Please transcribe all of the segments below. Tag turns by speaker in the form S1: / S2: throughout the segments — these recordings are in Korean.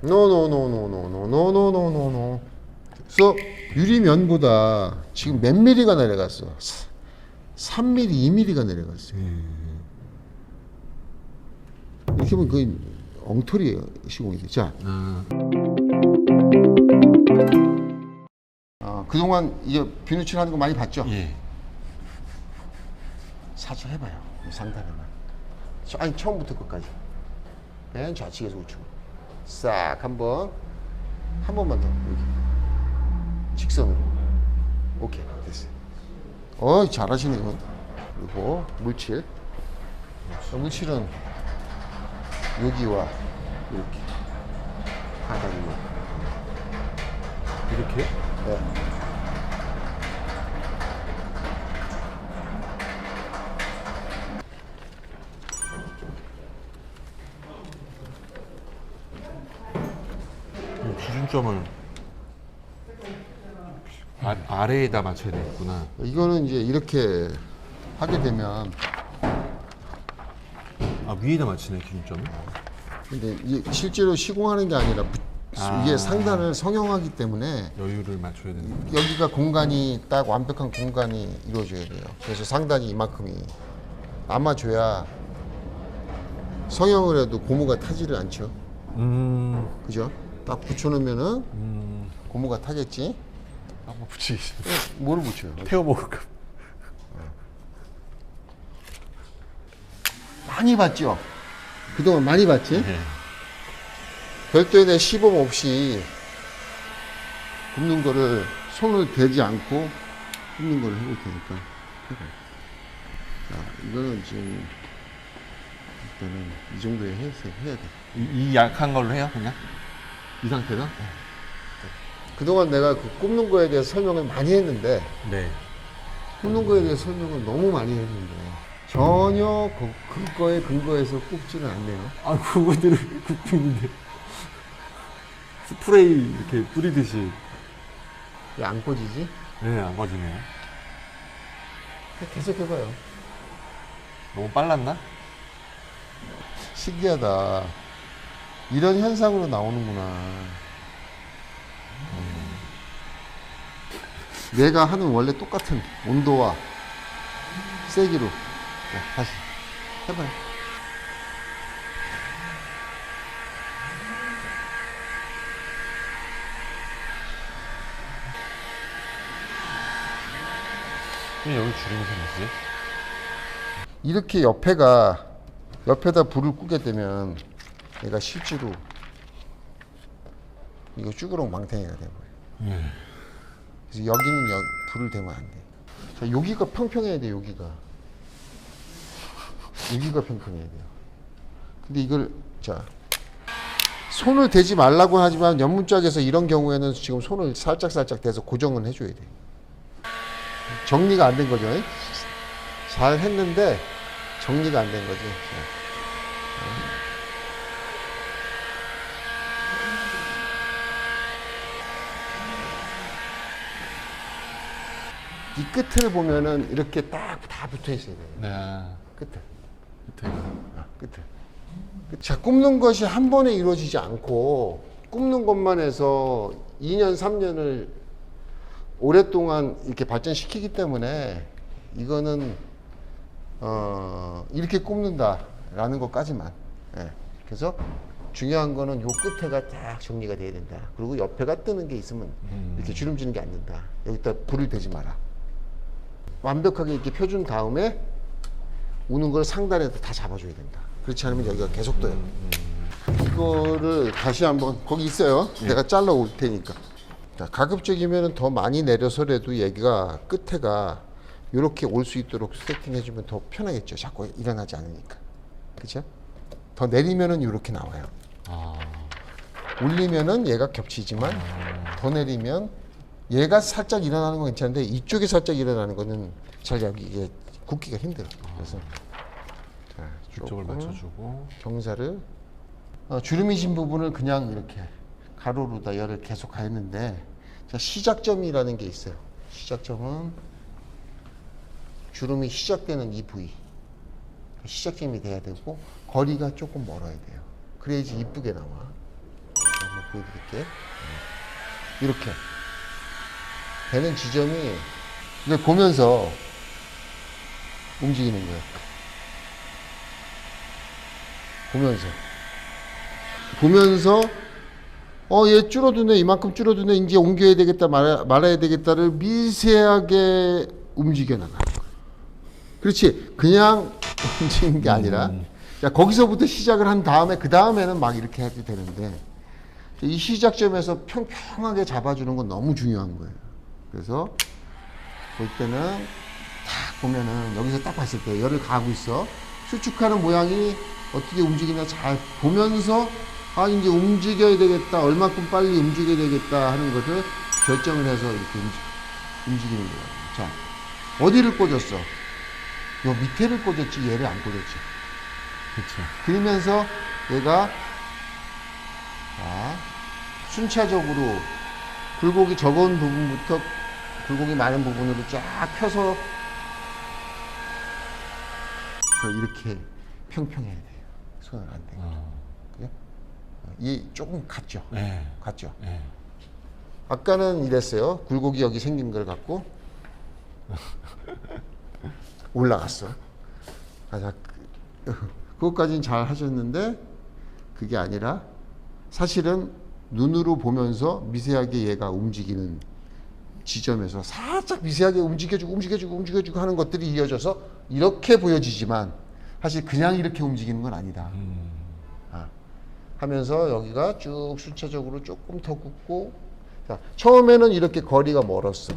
S1: 노노노노노노노노노노. 그래서 유리면보다 지금 몇 미리가 내려갔어? 3mm, 2mm가 내려갔어요. 이렇게 보면 거의 엉터리 시공이 돼. 자, 그동안 이제 비누칠 하는 거 많이 봤죠?
S2: 예.
S1: 살짝 해봐요. 이 상단에만. 아니 처음부터 끝까지. 맨 좌측에서 우측으로. 싹 한 번만 더 여기. 직선으로. 오케이 됐어요. 잘하시네 이건. 그리고 물칠. 물칠은 여기와 이렇게 하단만.
S2: 이렇게?
S1: 네.
S2: 기준점을 아래에다 맞춰야 되겠구나.
S1: 이거는 이제 이렇게 하게 되면
S2: 위에다 맞추네 기준점을.
S1: 근데 이게 실제로 시공하는 게 아니라 이게 상단을 성형하기 때문에
S2: 여유를 맞춰야 되는 거.
S1: 여기가 공간이 딱 완벽한 공간이 이루어져야 돼요. 그래서 상단이 이만큼이 남아줘야 성형을 해도 고무가 타지를 않죠. 그죠? 딱 붙여놓으면은 고무가 타겠지.
S2: 한번 붙이기 싫어.
S1: 뭐를 붙여요?
S2: 태워 먹을까?
S1: 많이 봤죠? 그동안 많이 봤지?
S2: 네.
S1: 별도의 내 시범 없이 굽는 거를 손을 대지 않고 굽는 거를 해볼 테니까 해봐요. 자, 이거는 지금 일단은 이 정도에 해야 돼.
S2: 이 약한 걸로 해요 그냥? 이 상태다?
S1: 그동안 내가 그 굽는 거에 대해서 설명을 많이 했는데
S2: 네.
S1: 굽는 거에 대해서 설명을 너무 많이 했는데 전혀 그거에 근거해서 굽지는 않네요.
S2: 그거들을 굽고 있는데 스프레이 이렇게 뿌리듯이.
S1: 왜 안 꺼지지?
S2: 네, 안 꺼지네요.
S1: 계속 해봐요.
S2: 너무 빨랐나?
S1: 신기하다. 이런 현상으로 나오는구나. 내가 하는 원래 똑같은 온도와 세기로. 자, 다시 해봐요.
S2: 왜 여기 주름이 생겼지?
S1: 이렇게 옆에다 불을 끄게 되면 얘가 실제로 이거 쭈그렁 망탱이가 돼버려요. 그래서 여기는 불을 대면 안 돼. 자, 여기가 평평해야 돼. 여기가 평평해야 돼요. 근데 이걸 자 손을 대지 말라고 하지만 연문짝에서 이런 경우에는 지금 손을 살짝 대서 고정은 해줘야 돼. 정리가 안 된 거죠. 잘 했는데 정리가 안 된 거지. 이 끝을 보면은 이렇게 딱 다 붙어 있어야 돼요.
S2: 네.
S1: 끝을. 자, 굽는 것이 한 번에 이루어지지 않고 굽는 것만 해서 2년, 3년을 오랫동안 이렇게 발전시키기 때문에 이거는 이렇게 굽는다라는 것까지만. 예. 그래서 중요한 거는 요 끝에가 딱 정리가 돼야 된다. 그리고 옆에가 뜨는 게 있으면 이렇게 주름지는 게 안 된다. 여기다 불을 대지 마라. 완벽하게 이렇게 펴준 다음에 우는 걸 상단에서 다 잡아줘야 된다. 그렇지 않으면 여기가 계속 떠요. 이거를 다시 한번 거기 있어요. 내가 잘라 올 테니까. 자, 가급적이면 더 많이 내려서라도 얘가 끝에가 이렇게 올 수 있도록 세팅해주면 더 편하겠죠. 자꾸 일어나지 않으니까. 그죠? 더 내리면은 이렇게 나와요. 올리면은 얘가 겹치지만 더 내리면 얘가 살짝 일어나는 건 괜찮은데 이쪽이 살짝 일어나는 거는 잘 여기 이게 굽기가 힘들어. 그래서 자,
S2: 이쪽을 맞춰주고
S1: 경사를 주름이 진 부분을 그냥 이렇게 가로로다 열을 계속 가했는데 자, 시작점이라는 게 있어요. 시작점은 주름이 시작되는 이 부위 시작점이 돼야 되고 거리가 조금 멀어야 돼요. 그래야지 이쁘게 나와. 보여드릴게. 이렇게 되는 지점이 이걸 보면서 움직이는 거예요. 보면서 얘 줄어드네, 이만큼 줄어드네, 이제 옮겨야 되겠다, 말아야 되겠다를 미세하게 움직여 나가는 거예요. 그렇지, 그냥 움직이는 게 아니라 자, 거기서부터 시작을 한 다음에 그 다음에는 막 이렇게 해도 되는데 이 시작점에서 평평하게 잡아주는 건 너무 중요한 거예요. 그래서 볼 때는 딱 보면은 여기서 딱 봤을 때 열을 가하고 있어. 수축하는 모양이 어떻게 움직이나 잘 보면서 이제 움직여야 되겠다, 얼마큼 빨리 움직여야 되겠다 하는 것을 결정을 해서 이렇게 움직이는 거예요. 자, 어디를 꽂았어? 요 밑에를 꽂았지 얘를 안 꽂았지.
S2: 그렇죠.
S1: 그러면서 얘가 순차적으로 굴곡이 적은 부분부터 굴곡이 많은 부분으로 쫙 펴서 이렇게 평평해야 돼요. 손을 안 대고. 그래? 이 조금 같죠?
S2: 네.
S1: 같죠?
S2: 네.
S1: 아까는 이랬어요. 굴곡이 여기 생긴 걸 갖고 올라갔어. 그것까지는 잘 하셨는데 그게 아니라 사실은 눈으로 보면서 미세하게 얘가 움직이는 지점에서 살짝 미세하게 움직여주고 하는 것들이 이어져서 이렇게 보여지지만 사실 그냥 이렇게 움직이는 건 아니다. 하면서 여기가 쭉 순차적으로 조금 더 굽고, 자, 처음에는 이렇게 거리가 멀었어.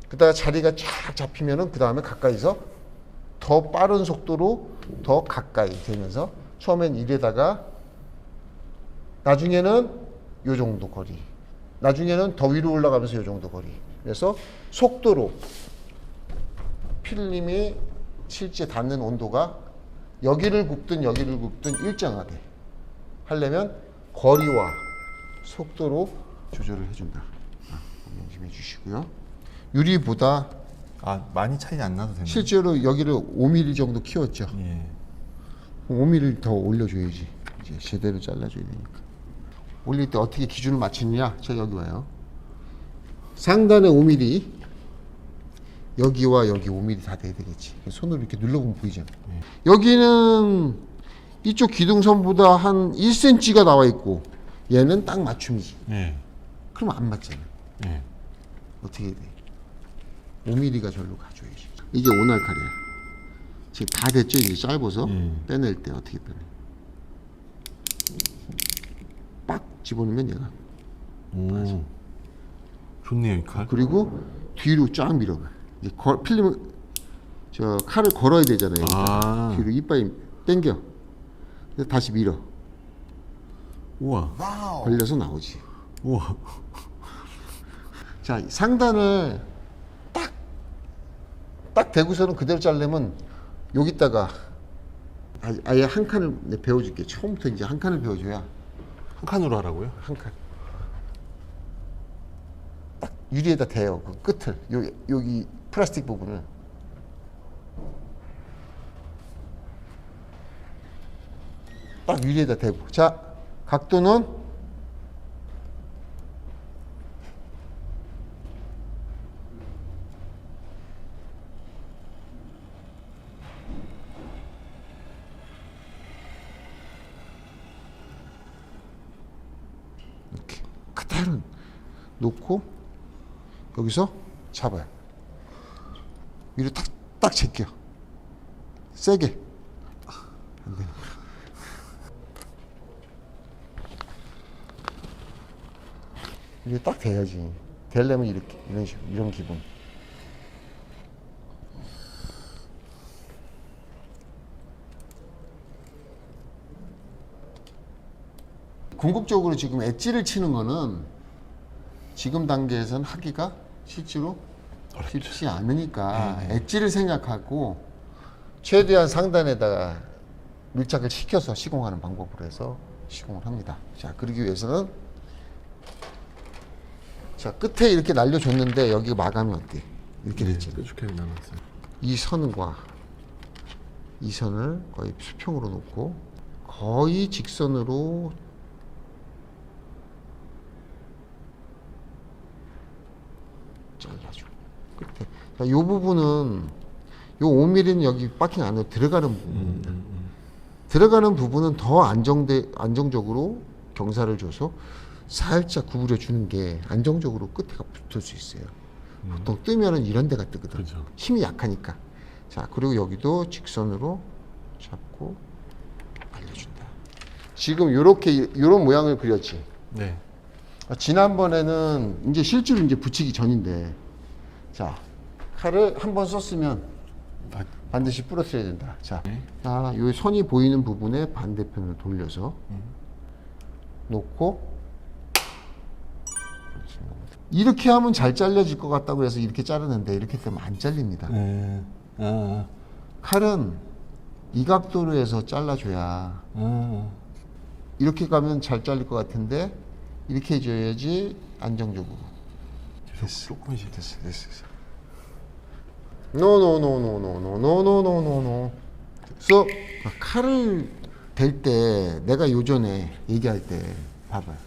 S1: 그다가 자리가 쫙 잡히면은 그 다음에 가까이서 더 빠른 속도로 더 가까이 되면서 처음엔 이래다가 나중에는 요 정도 거리, 나중에는 더 위로 올라가면서 요 정도 거리. 그래서 속도로 필름이 실제 닿는 온도가 여기를 굽든 여기를 굽든 일정하게 하려면 거리와 속도로 조절을 해준다. 명심해 주시고요. 유리보다
S2: 많이 차이 안 나도 되나요?
S1: 실제로 여기를 5mm 정도 키웠죠.
S2: 예.
S1: 5mm 더 올려줘야지. 이제 제대로 잘라줘야 되니까. 올릴 때 어떻게 기준을 맞추느냐? 자, 여기 와요. 상단에 5mm, 여기와 여기 5mm 다 돼야 되겠지. 손으로 이렇게 눌러보면 보이잖아. 여기는 이쪽 기둥선보다 한 1cm가 나와 있고 얘는 딱 맞춤이지.
S2: 예.
S1: 그럼 안 맞잖아.
S2: 예.
S1: 어떻게 해야 돼? 5mm가 절로 가줘야지. 이게 오날칼이야. 지금 다 됐죠? 이제 짧아서 빼낼 때 어떻게 빼내? 빡 집어넣으면 얘가.
S2: 오. 좋네요, 이 칼.
S1: 그리고 뒤로 쫙 밀어봐. 이제 필름을 칼을 걸어야 되잖아요. 뒤로 이빨이 당겨. 그래서 다시 밀어.
S2: 우와.
S1: 걸려서 나오지.
S2: 우와.
S1: 자, 상단을 딱 대고서는 그대로 자르려면 여기다가 아예 한 칸을 배워줄게. 처음부터 이제 한 칸을 배워줘야
S2: 한 칸으로 하라고요?
S1: 한 칸. 딱 유리에다 대요. 그 끝을 여기 플라스틱 부분을. 딱 유리에다 대고. 자, 각도는 이렇게 그대로 놓고 여기서 잡아요. 위로 딱 제껴. 세게. 안 되는 거야. 이게 딱 돼야지. 되려면 이렇게 이런 식으로 이런 기분. 궁극적으로 지금 엣지를 치는 거는 지금 단계에서는 하기가 실제로 쉽지 않으니까 엣지를 생각하고 최대한 상단에다가 밀착을 시켜서 시공하는 방법으로 해서 시공을 합니다. 자, 그러기 위해서는 자, 끝에 이렇게 날려줬는데 여기 마감이 어때? 이렇게 됐잖아요.
S2: 뾰족하게 나눴어요.
S1: 이 선과 이 선을 거의 수평으로 놓고 거의 직선으로 잘라줘. 끝에. 자, 요 부분은 요 5mm는 여기 바킹 안으로 들어가는 부분입니다. 들어가는 부분은 더 안정적으로 경사를 줘서 살짝 구부려 주는 게 안정적으로 끝에가 붙을 수 있어요. 보통 뜨면은 이런 데가 뜨거든.
S2: 그죠.
S1: 힘이 약하니까. 자, 그리고 여기도 직선으로 잡고 발려준다. 지금 요런 모양을 그렸지.
S2: 네.
S1: 지난번에는 이제 실제로 이제 붙이기 전인데, 자, 칼을 한 번 썼으면
S2: 아,
S1: 반드시 부러뜨려야 된다. 자,
S2: 네.
S1: 자, 요 선이 보이는 부분에 반대편으로 돌려서 놓고 이렇게 하면 잘 잘려질 것 같다고 해서 이렇게 자르는데 이렇게 되면 안 잘립니다.
S2: 아,
S1: 칼은 이 각도로 해서 잘라줘야 이렇게 가면 잘 잘릴 것 같은데 이렇게 해줘야지 안정적으로. 됐어.
S2: 조금씩.
S1: 됐어. 노노노노노노노노노노노. 그래서 칼을 댈 때 내가 요전에 얘기할 때 봐봐요.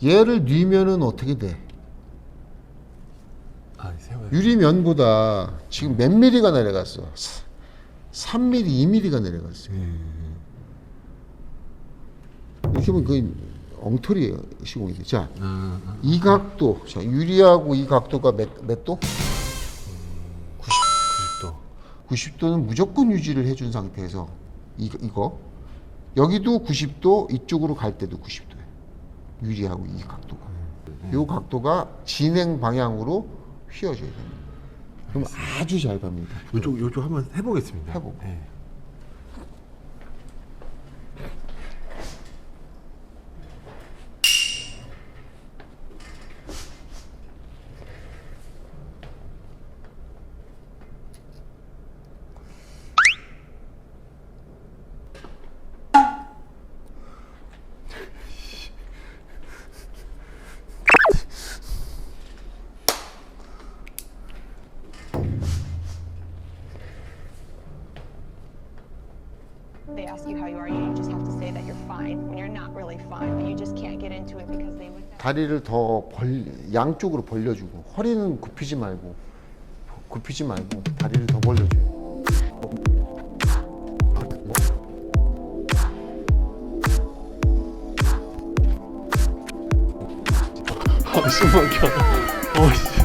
S1: 얘를 뉘면은 어떻게 돼?
S2: 아, 세워요.
S1: 유리면보다 지금 몇 미리가 내려갔어? 3mm, 2mm가 내려갔어요. 이렇게 보면 거의 엉터리 시공이죠. 자, 이 각도, 자, 유리하고 이 각도가 몇 도?
S2: 90도.
S1: 90도는 무조건 유지를 해준 상태에서 이거 여기도 90도, 이쪽으로 갈 때도 90도예요. 유리하고 이 각도가. 이 각도가 진행 방향으로 휘어져야 됩니다. 그럼 아주 잘 갑니다.
S2: 요쪽 한번 해보겠습니다.
S1: 해보고.
S2: 네.
S3: They ask you how you are, you just have to say that you're fine when you're not really fine, but you just can't get into it because they would.
S1: 다리를 더 양쪽으로 벌려주고 허리는 굽히지 말고 다리를 더 벌려줘요.
S2: 숨 막혀.